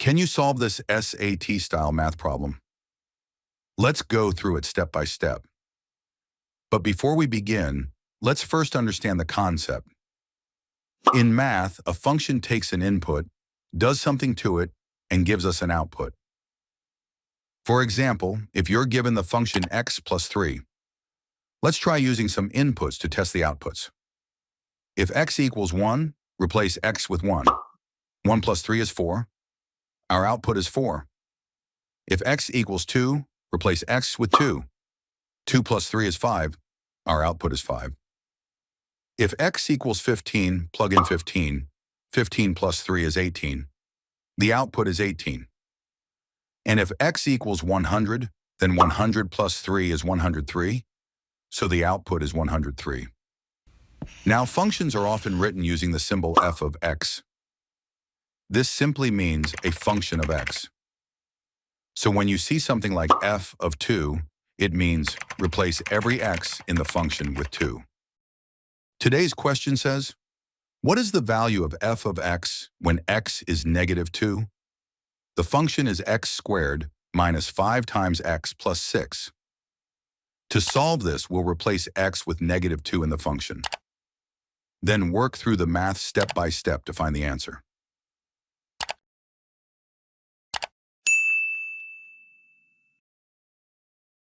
Can you solve this SAT-style math problem? Let's go through it step by step. But before we begin, let's first understand the concept. In math, a function takes an input, does something to it, and gives us an output. For example, if you're given the function x plus 3, let's try using some inputs to test the outputs. If x equals 1, replace x with 1. 1 plus 3 is 4. Our output is 4. If x equals 2, replace x with 2. 2 plus 3 is 5. Our output is 5. If x equals 15, plug in 15. 15 plus 3 is 18. The output is 18. And if x equals 100, then 100 plus 3 is 103. So the output is 103. Now, functions are often written using the symbol f of x. This simply means a function of x. So when you see something like f of 2, it means replace every x in the function with 2. Today's question says, what is the value of f of x when x is negative 2? The function is x squared minus 5 times x plus 6. To solve this, we'll replace x with negative 2 in the function. Then work through the math step by step to find the answer.